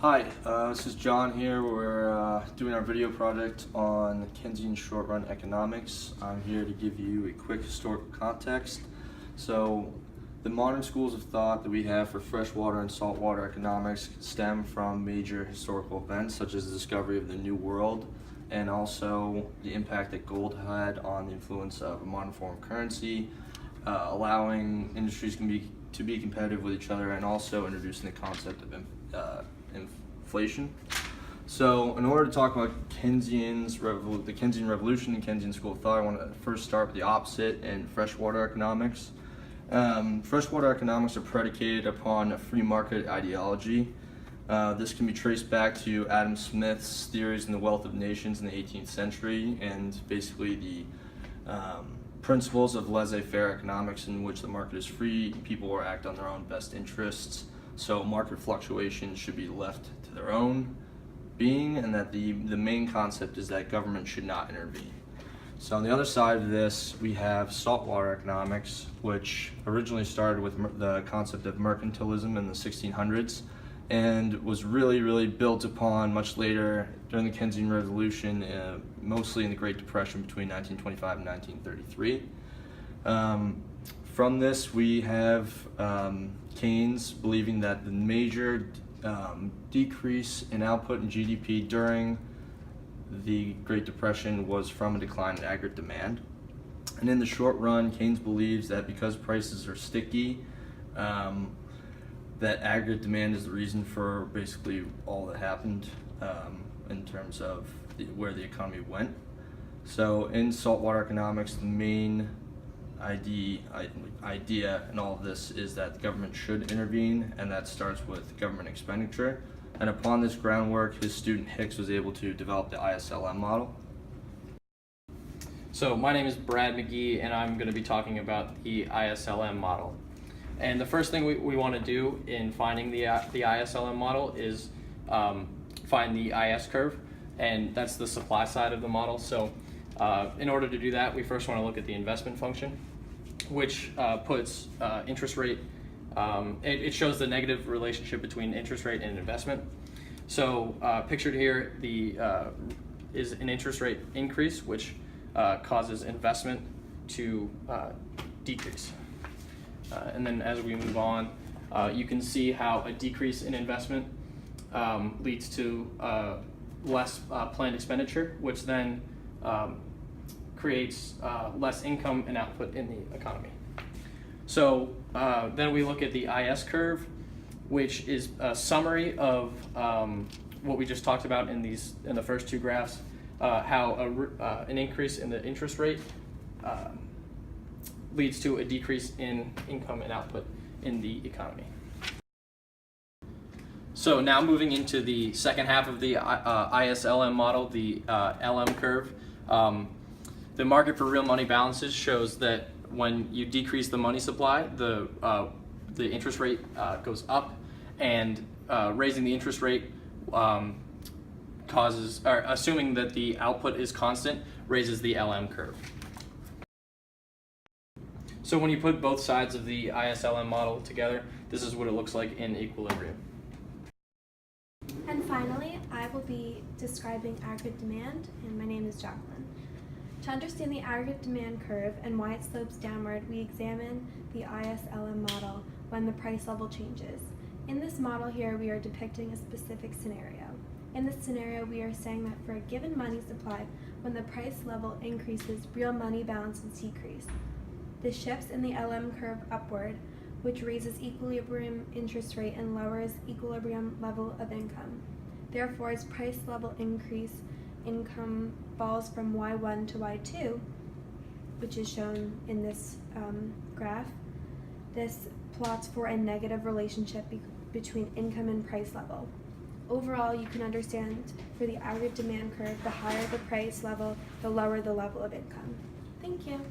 Hi, this is John here. We're doing our video project on Keynesian short-run economics. I'm here to give you a quick historical context. So, the modern schools of thought that we have for freshwater and saltwater economics stem from major historical events such as the discovery of the New World and also the impact that gold had on the influence of a modern form of currency, allowing industries to be competitive with each other and also introducing the concept of inflation. So in order to talk about the Keynesian revolution and Keynesian school of thought, I want to first start with the opposite in freshwater economics. Freshwater economics are predicated upon a free market ideology. This can be traced back to Adam Smith's theories in The Wealth of Nations in the 18th century and basically the principles of laissez-faire economics in which the market is free, people will act on their own best interests. So market fluctuations should be left to their own being, and that the main concept is that government should not intervene. So on the other side of this, we have saltwater economics, which originally started with the concept of mercantilism in the 1600s and was really built upon much later during the Keynesian Revolution, mostly in the Great Depression between 1925 and 1933. From this, we have Keynes believing that the major decrease in output in GDP during the Great Depression was from a decline in aggregate demand. And in the short run, Keynes believes that because prices are sticky, that aggregate demand is the reason for basically all that happened in terms of where the economy went. So in saltwater economics, the main idea in all of this is that the government should intervene, and that starts with government expenditure. And upon this groundwork, his student Hicks was able to develop the ISLM model. So my name is Brad McGee, and I'm going to be talking about the ISLM model. And the first thing we want to do in finding the ISLM model is find the IS curve, and that's the supply side of the model. So in order to do that, we first want to look at the investment function, which puts interest rate, it shows the negative relationship between interest rate and investment. So pictured here is an interest rate increase, which causes investment to decrease. And then as we move on, you can see how a decrease in investment leads to less planned expenditure, which then creates less income and output in the economy. So then we look at the IS curve, which is a summary of what we just talked about in the first two graphs, how an increase in the interest rate leads to a decrease in income and output in the economy. So now moving into the second half of the ISLM model, the LM curve. The market for real money balances shows that when you decrease the money supply, the interest rate goes up, and raising the interest rate assuming that the output is constant, raises the LM curve. So when you put both sides of the ISLM model together, this is what it looks like in equilibrium. And finally, I will be describing aggregate demand, and my name is Jacqueline. To understand the aggregate demand curve and why it slopes downward, we examine the ISLM model when the price level changes. In this model here, we are depicting a specific scenario. In this scenario, we are saying that for a given money supply, when the price level increases, real money balances decrease. This shifts in the LM curve upward, which raises equilibrium interest rate and lowers equilibrium level of income. Therefore, as price level increase, income falls from Y1 to Y2, which is shown in this graph. This plots for a negative relationship between income and price level. Overall, you can understand for the aggregate demand curve, the higher the price level, the lower the level of income. Thank you.